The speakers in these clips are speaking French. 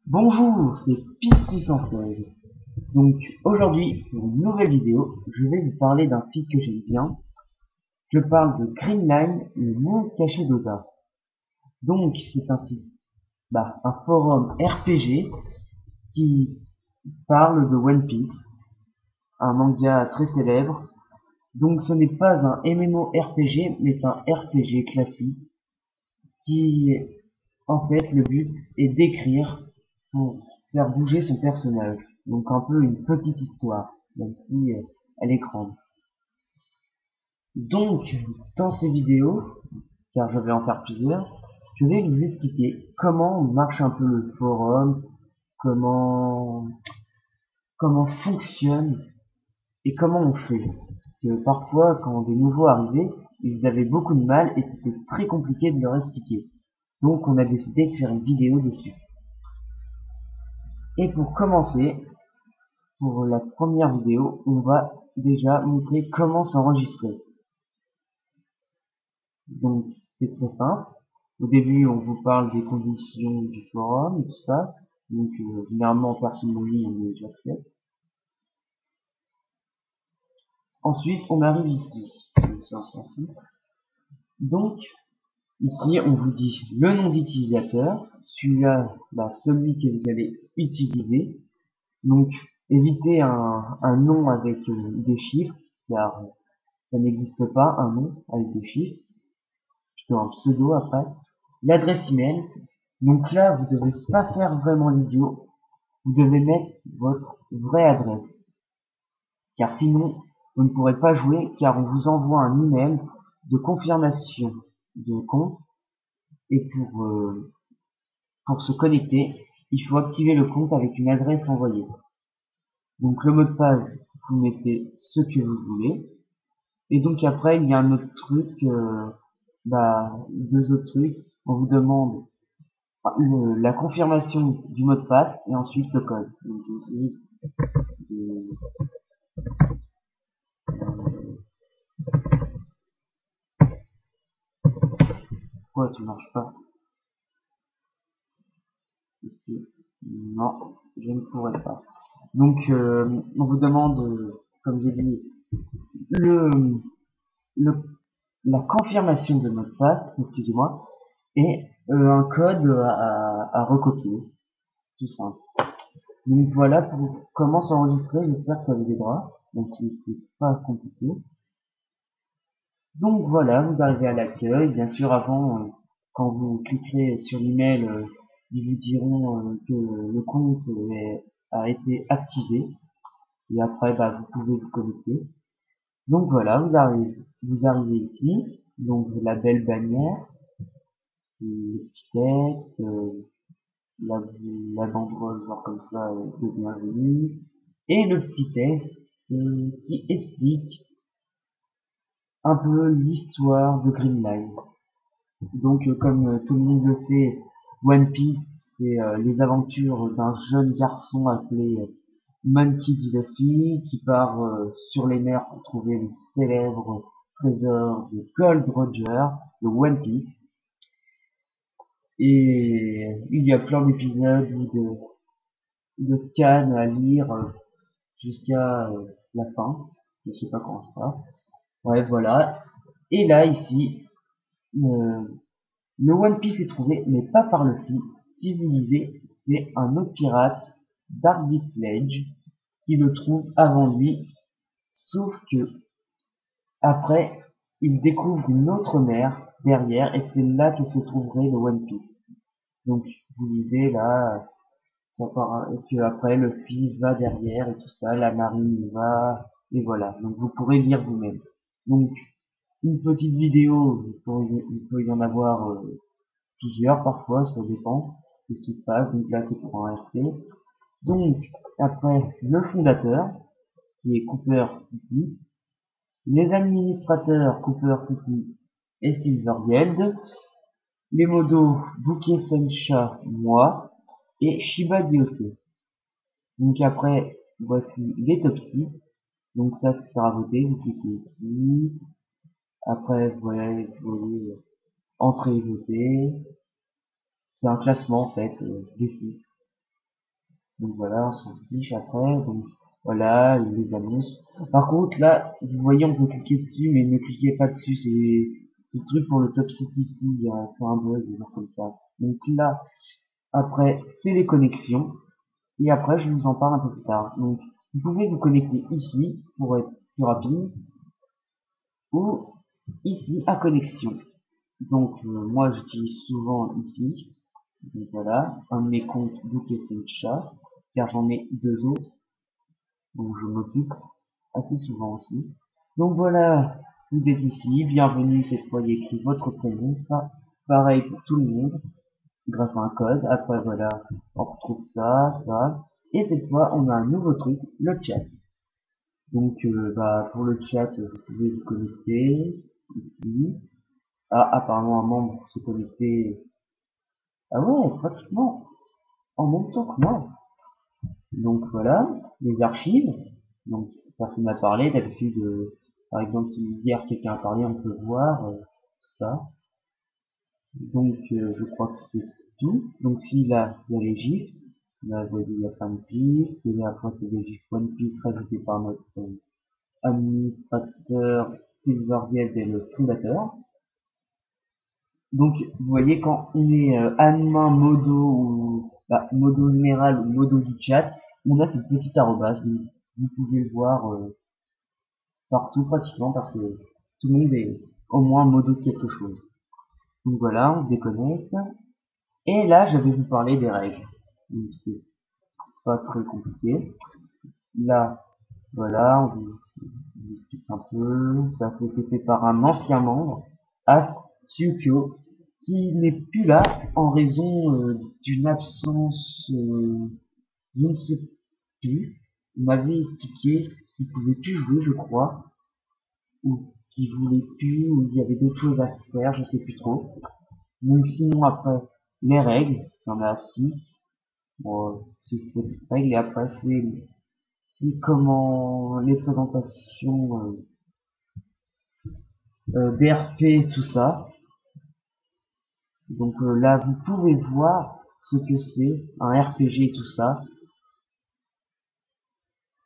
Bonjour, c'est Pete616. Donc aujourd'hui, pour une nouvelle vidéo, je vais vous parler d'un site que j'aime bien. Je parle de Greenline, le monde caché d'Oda. Donc c'est un site, un forum RPG qui parle de One Piece, un manga très célèbre. Donc ce n'est pas un MMORPG, mais un RPG classique qui, en fait, le but est d'écrire pour faire bouger son personnage. Donc un peu une petite histoire, même si elle est grande. Donc, dans ces vidéos, car je vais en faire plusieurs, je vais vous expliquer comment marche un peu le forum, comment fonctionne et comment on fait. Parce que parfois, quand des nouveaux arrivaient, ils avaient beaucoup de mal et c'était très compliqué de leur expliquer. Donc on a décidé de faire une vidéo dessus. Et pour commencer, pour la première vidéo, on va déjà montrer comment s'enregistrer. Donc c'est très simple. Au début, on vous parle des conditions du forum et tout ça. Donc généralement, personne ne lit, mais j'accepte. Ensuite, on arrive ici. Donc ici, on vous dit le nom d'utilisateur, celui-là, celui que vous allez utiliser. Donc évitez un nom avec des chiffres, car ça n'existe pas un nom avec des chiffres. Plutôt un pseudo après. L'adresse email. Donc là, vous devez pas faire vraiment l'idiot. Vous devez mettre votre vraie adresse. Car sinon, vous ne pourrez pas jouer, car on vous envoie un email de confirmation de compte. Et pour se connecter, il faut activer le compte avec une adresse envoyée. Donc le mot de passe, vous mettez ce que vous voulez. Et donc après, il y a un autre truc, deux autres trucs. On vous demande la confirmation du mot de passe et ensuite le code. Donc ici, pourquoi tu marches pas ici? Non, je ne pourrais pas. Donc on vous demande, comme j'ai dit, le, le la confirmation de mot de passe, excusez-moi, et un code à recopier, tout simple. Donc voilà pour comment s'enregistrer, j'espère que ça vous aidera, même si c'est pas compliqué. Donc voilà, vous arrivez à l'accueil, bien sûr avant, quand vous cliquerez sur l'email, ils vous diront que le compte a été activé, et après vous pouvez vous connecter. Donc voilà, vous arrivez ici, donc la belle bannière, le petit texte, la, la banderole genre comme ça de bienvenue, et le petit texte qui explique un peu l'histoire de Greenline. Donc comme tout le monde le sait, One Piece, c'est les aventures d'un jeune garçon appelé Monkey D. Luffy qui part sur les mers pour trouver le célèbre trésor de Gold Roger, le One Piece. Et il y a plein d'épisodes ou de scans à lire jusqu'à la fin. Je sais pas comment ça se passe. Ouais, voilà. Et là, ici, le One Piece est trouvé, mais pas par Luffy. Si vous lisez, c'est un autre pirate, Darby Sledge, qui le trouve avant lui. Sauf que, après, il découvre une autre mer derrière, et c'est là que se trouverait le One Piece. Donc, vous lisez là, et que après Luffy va derrière et tout ça, la marine y va, et voilà. Donc vous pourrez lire vous-même. Donc, une petite vidéo, il peut y en avoir plusieurs parfois, ça dépend de ce qui se passe. Donc là, c'est pour un RP. Donc, après, le fondateur, qui est Cooper Titi, les administrateurs Cooper Titi et Silvergeld, les modos Bouquet Sencha, moi, et Shiba Diose. Donc après, voici les top 6. Donc ça sera voté, vous cliquez ici. Après, vous voyez entrer et voter. C'est un classement en fait des sites. Donc voilà, on s'en fiche après. Donc voilà, les annonces. Par contre, là, vous voyez, on peut cliquer dessus, mais ne cliquez pas dessus. C'est le truc pour le top site ici. C'est un bug, des gens comme ça. Donc là, après, c'est les connexions. Et après, je vous en parle un peu plus tard. Donc, vous pouvez vous connecter ici pour être plus rapide ou ici à connexion. Donc, moi, j'utilise souvent ici. Donc voilà, un de mes comptes Chat, car j'en ai deux autres, donc je m'occupe assez souvent aussi. Donc voilà, vous êtes ici, bienvenue, cette fois il y a écrit votre prénom, pareil pour tout le monde, grâce à un code. Après voilà, on retrouve ça, et cette fois on a un nouveau truc, le chat. Donc bah, pour le chat, vous pouvez vous connecter ici. Ah, apparemment un membre pour se connecter. Ah ouais, pratiquement en même temps que moi. Donc voilà, les archives. Donc personne n'a parlé. D'habitude, par exemple, si hier quelqu'un a parlé, on peut voir tout ça. Donc je crois que c'est tout. Donc si là, il y a les gifs. Là, vous voyez, il y a plein de gifs. Et là, après, c'est des gifs One Piece rajoutés par notre administrateur Silvergate et le fondateur. Donc, vous voyez, quand on est admin modo ou bah, modo général ou modo du chat, on a cette petite arrobase. Vous pouvez le voir partout pratiquement parce que tout le monde est au moins modo de quelque chose. Donc voilà, on se déconnecte. Et là, je vais vous parler des règles. Donc c'est pas très compliqué. Là, voilà, on vous explique un peu. Ça a été fait par un ancien membre, Tsukyo, qui n'est plus là en raison d'une absence, je ne sais plus. Il m'avait expliqué qu'il pouvait plus jouer, je crois, ou qu'il voulait plus, ou il y avait d'autres choses à faire, je sais plus trop. Donc sinon après, les règles, il y en a 6. Bon, 6 petites règles, et après c'est comment les présentations DRP, tout ça. Donc là, vous pouvez voir ce que c'est un RPG et tout ça.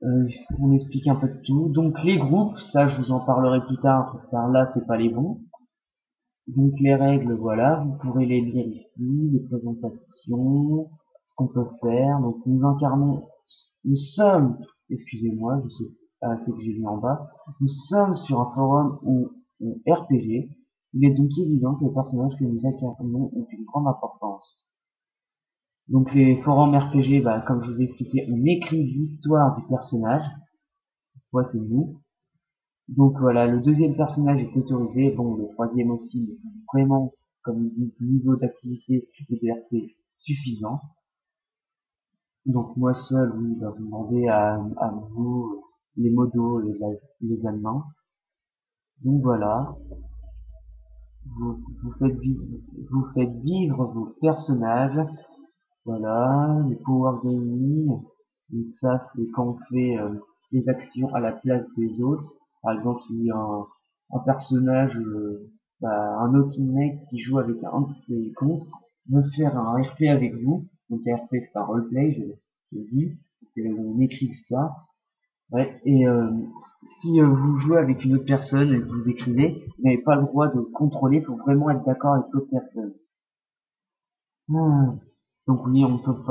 On explique un peu de tout. Donc les groupes, ça je vous en parlerai plus tard, car là c'est pas les bons. Donc les règles, voilà, vous pourrez les lire ici, les présentations, ce qu'on peut faire. Donc nous sommes, excusez-moi, je sais pas, c'est que j'ai vu en bas, nous sommes sur un forum ou RPG. Il est donc évident que les personnages que nous incarnons ont une grande importance. Donc les forums RPG, bah, comme je vous ai expliqué, on écrit l'histoire du personnage. Ouais, c'est nous. Donc voilà, le deuxième personnage est autorisé, bon, le troisième aussi, mais vraiment, comme dit, niveau d'activité et de RP suffisant. Donc moi seul, oui, va vous demander à vous les modos et les allemands. Donc voilà, vous faites vivre vos personnages. Voilà, les power gaming. Donc ça, c'est quand on fait des actions à la place des autres. Par exemple, il y a un personnage, un autre mec qui joue avec un de ses comptes, veut faire un RP avec vous. Donc un RP, c'est un roleplay, je dis. C'est une écrit l'histoire. Ouais, et si vous jouez avec une autre personne et que vous écrivez, vous n'avez pas le droit de contrôler, il faut vraiment être d'accord avec l'autre personne. Hmm. Donc oui, on veut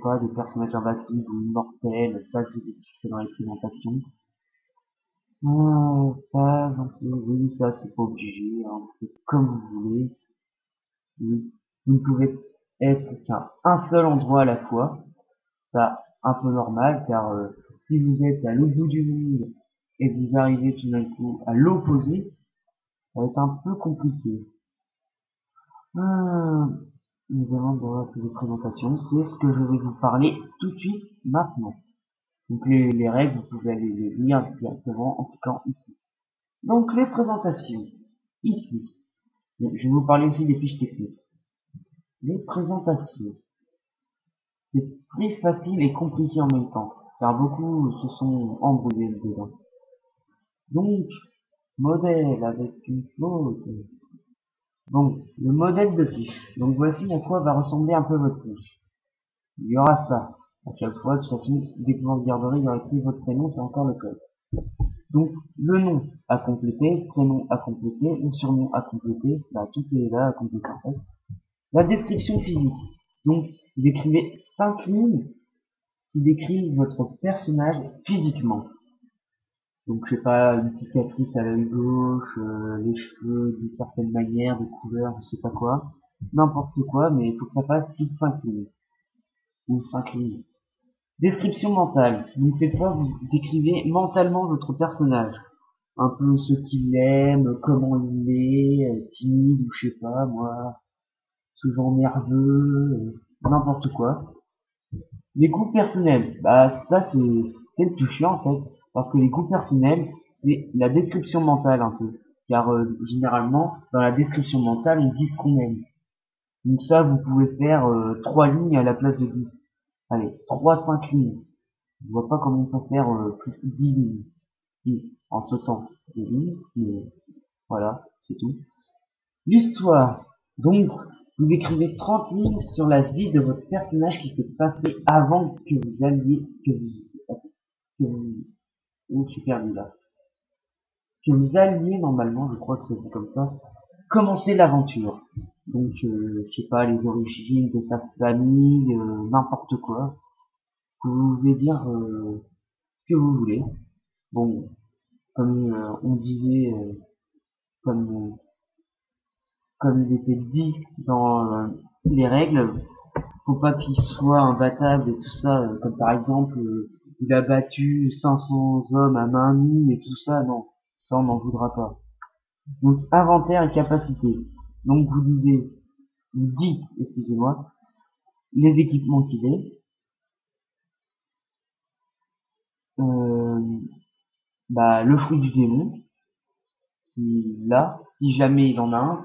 pas de personnages invincibles ou immortels, ça je vous expliquerai dans les présentations. Ça, donc oui, ça c'est pas obligé, hein, vous faites comme vous voulez. Oui. Vous ne pouvez être qu'à un seul endroit à la fois, ça un peu normal, car si vous êtes à l'autre bout du monde et vous arrivez tout d'un coup à l'opposé, ça va être un peu compliqué. Hum, Évidemment, dans la présentation, c'est ce que je vais vous parler tout de suite maintenant. Donc les règles, vous pouvez aller les lire directement en cliquant ici. Donc les présentations, ici. Donc, je vais vous parler aussi des fiches techniques. Les présentations, c'est très facile et compliqué en même temps, car beaucoup se sont embrouillés dedans. Donc, modèle avec une faute. Donc, le modèle de fiche. Donc voici à quoi va ressembler un peu votre fiche. Il y aura ça. À chaque fois, de toute façon, dès que vous regarderez, il y aura écrit votre prénom, c'est encore le code. Donc, le nom à compléter, prénom à compléter, le surnom à compléter, bah, tout est là à compléter en fait. La description physique. Donc, vous écrivez 5 lignes qui décrivent votre personnage physiquement. Donc, je sais pas, une cicatrice à l'œil gauche, les cheveux d'une certaine manière, de couleur, je sais pas quoi. N'importe quoi, mais il faut que ça fasse plus de 5 lignes. Ou 5 lignes. Description mentale. Donc, cette fois, vous décrivez mentalement votre personnage. Un peu ce qu'il aime, comment il est, timide ou je sais pas, moi, souvent nerveux, n'importe quoi. Les goûts personnels, bah ça c'est le plus chiant en fait, parce que les goûts personnels, c'est la description mentale un peu. Car généralement, dans la description mentale, on dit ce qu'on aime. Donc ça, vous pouvez faire 3 lignes à la place de 10. Allez, 3-5 lignes. Je vois pas comment on peut faire plus de 10 lignes. Si, en sautant des lignes, mais voilà, c'est tout. L'histoire. Donc, vous écrivez 30 lignes sur la vie de votre personnage qui s'est passé avant que vous alliez, que vous, oh, je suis perdu là. Que vous alliez, normalement, je crois que c'est comme ça, commencer l'aventure. Donc, je sais pas, les origines de sa famille, n'importe quoi. Vous pouvez dire ce que vous voulez. Bon, comme on disait, comme comme il était dit dans les règles, faut pas qu'il soit imbattable et tout ça, comme par exemple, il a battu 500 hommes à main nue et tout ça, non, ça on n'en voudra pas. Donc inventaire et capacité. Donc vous dites, excusez-moi, les équipements qu'il est, euh, bah, le fruit du démon, qu'il a, si jamais il en a un,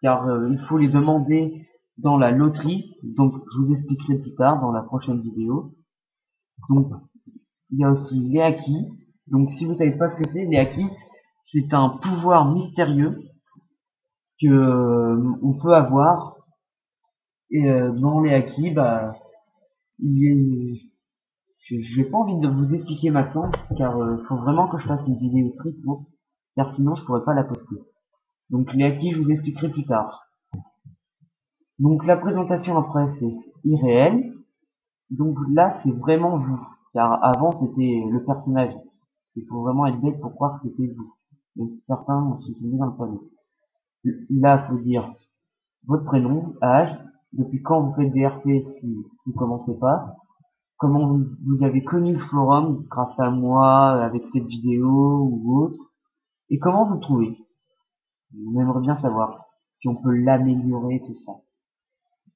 car il faut les demander dans la loterie, donc je vous expliquerai plus tard dans la prochaine vidéo. Donc il y a aussi les acquis. Donc si vous savez pas ce que c'est, les acquis, c'est un pouvoir mystérieux que on peut avoir. Et dans les acquis, bah, il est... j'ai pas envie de vous expliquer maintenant, car faut vraiment que je fasse une vidéo très courte, car sinon je pourrais pas la poster. Donc les acquis, je vous expliquerai plus tard. Donc la présentation après, c'est irréel. Donc là, c'est vraiment vous, car avant c'était le personnage. Parce qu'il faut vraiment être bête pour croire que c'était vous. Même si certains se sont mis dans le panneau. Là, faut dire votre prénom, âge, depuis quand vous faites des RP si vous commencez pas, comment vous avez connu le forum grâce à moi, avec cette vidéo ou autre, et comment vous le trouvez. On aimerait bien savoir si on peut l'améliorer, tout ça.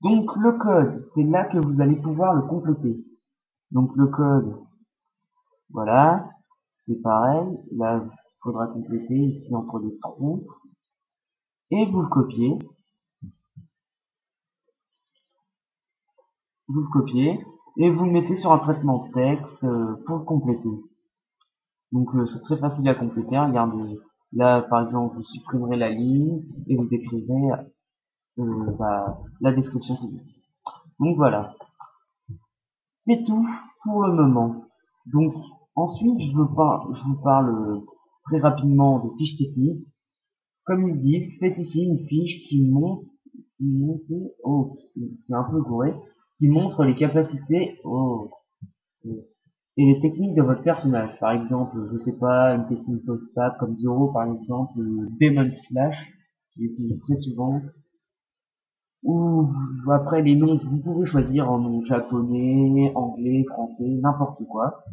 Donc le code, c'est là que vous allez pouvoir le compléter. Donc le code, voilà, c'est pareil, là il faudra compléter ici entre les troncs, et vous le copiez, et vous le mettez sur un traitement de texte pour le compléter. Donc c'est très facile à compléter, regardez, là par exemple vous supprimerez la ligne, et vous écrivez bah, la description physique. Donc voilà, c'est tout pour le moment. Donc ensuite je vous parle très rapidement des fiches techniques. Comme ils disent, faites ici une fiche oh, c'est un peu gouré, qui montre les capacités, oh, et les techniques de votre personnage. Par exemple, je sais pas, une technique post-stat comme Zoro, par exemple, Demon Slash, que j'utilise très souvent, ou après les noms, vous pouvez choisir en nom japonais, anglais, français, n'importe quoi,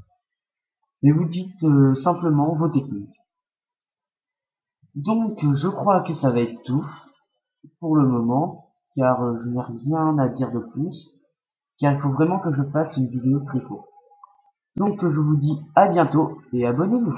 mais vous dites simplement vos techniques. Donc, je crois que ça va être tout pour le moment, car je n'ai rien à dire de plus, car il faut vraiment que je fasse une vidéo très courte. Donc je vous dis à bientôt et abonnez-vous.